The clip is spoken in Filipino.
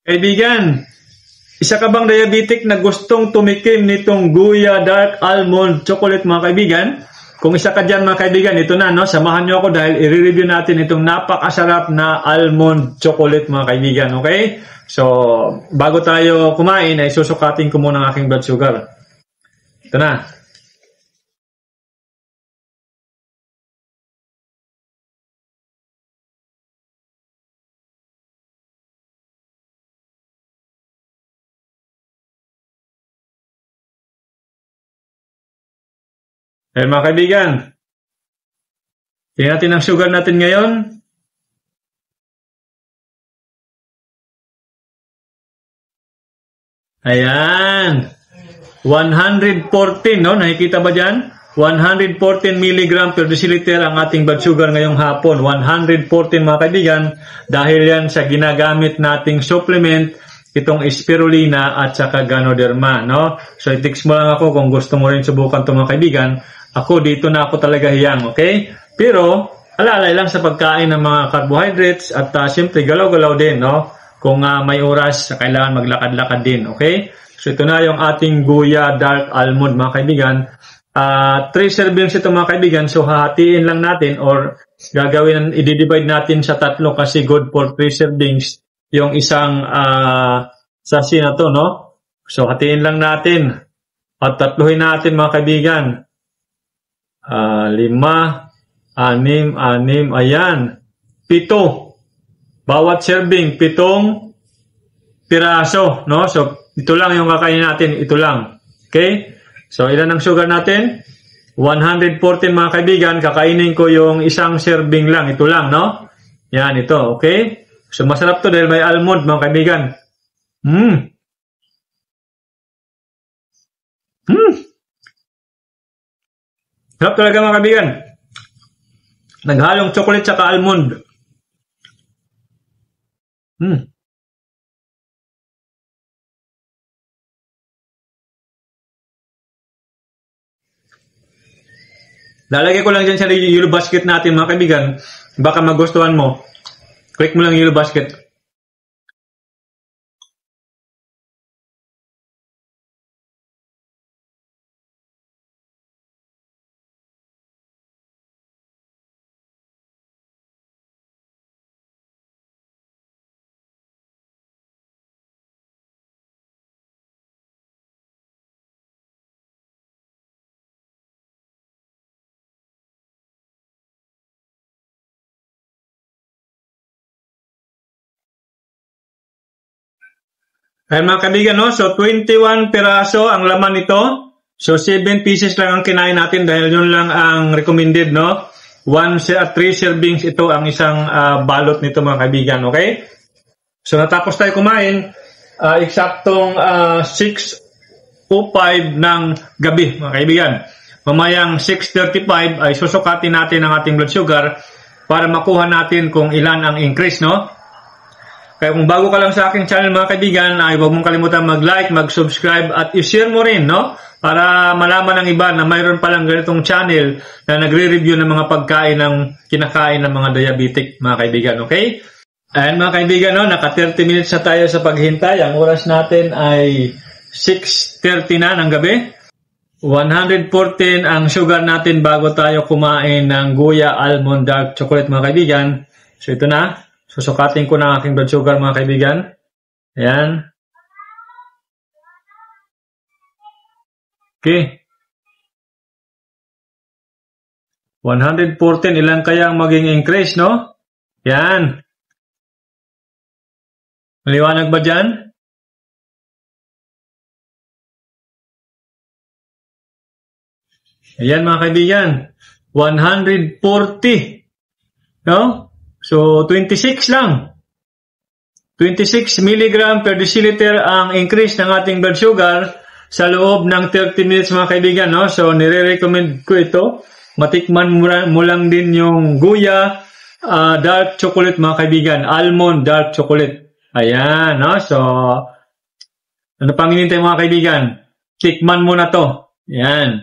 Kaibigan, isa ka bang diabetic na gustong tumikim nitong Guya Dark Almond Chocolate mga kaibigan? Kung isa ka dyan mga kaibigan, ito na, no? Samahan nyo ako dahil i-review natin itong napakasarap na almond chocolate mga kaibigan, okay? So, bago tayo kumain, ay susukatin ko muna ang aking blood sugar. Ito na. Mga kaibigan, tingnan natin ang sugar natin ngayon. Ayan. 114, no? Nakikita ba dyan? 114 mg per deciliter ang ating blood sugar ngayong hapon. 114 mga kaibigan, dahil yan sa ginagamit nating supplement, itong spirulina at saka ganoderma, no? So, i-text mo lang ako kung gusto mo rin subukan ito mga kaibigan. Ako, dito na ako talaga hiyang, okay? Pero, alalay lang sa pagkain ng mga carbohydrates at siyempre, galaw-galaw din, no? Kung may oras, kailangan maglakad-lakad din, okay? So, ito na yung ating Guya Dark Almond, mga kaibigan. 3 servings ito, mga kaibigan. So, hahatiin lang natin or gagawin, i-divide natin sa 3 kasi good for 3 servings yung isang sachet na to, no? So, hatiin lang natin at tatluhin natin, mga kaibigan. 5, 6, 6, ayan. 7. Bawat serving, 7 piraso, no? So, ito lang yung kakainin natin, ito lang. Okay? So, ilan ang sugar natin? 114 mga kaibigan, kakainin ko yung isang serving lang, ito lang, no? Yan, ito, okay? So, masarap to dahil may almond mga kaibigan. Sarap talaga mga kaibigan. Naghalong chocolate saka almond. Lalagay ko lang dyan sa yellow basket natin mga kaibigan. Baka magustuhan mo. Click mo lang yellow basket. Ay mga kaibigan, no? So 21 piraso ang laman nito. So 7 pieces lang ang kinain natin dahil yun lang ang recommended, no? 3 servings ito ang isang balot nito mga kaibigan, okay? So natapos tayo kumain, eksaktong 6:05 ng gabi mga kaibigan. Mamayang 6:35 ay susukatin natin ang ating blood sugar para makuha natin kung ilan ang increase, no? Kaya kung bago ka lang sa aking channel mga kaibigan, ay huwag mong kalimutan mag-like, mag-subscribe at i-share mo rin, no? Para malaman ng iba na mayroon palang ganitong channel na nagre-review ng mga pagkain ng kinakain ng mga diabetic mga kaibigan, okay? Ayan mga kaibigan, no? Naka 30 minutes na tayo sa paghintay. Ang oras natin ay 6:30 na ng gabi. 114 ang sugar natin bago tayo kumain ng Guya Almond Dark Chocolate mga kaibigan. So ito na. Susukatin ko na aking blood sugar mga kaibigan. Ayan. Okay. 114. Ilan kaya ang maging increase, no? Ayan. Maliwanag ba dyan? Ayan mga kaibigan. 140. No? So, 26 lang. 26 mg per deciliter ang increase ng ating blood sugar sa loob ng 30 minutes mga kaibigan, no? So, nire-recommend ko ito. Matikman mo lang din yung Guya Dark Chocolate mga kaibigan. Almond Dark Chocolate. Ayan, no? So, ano pang hinihintay mga kaibigan? Tikman mo na to. Ayan.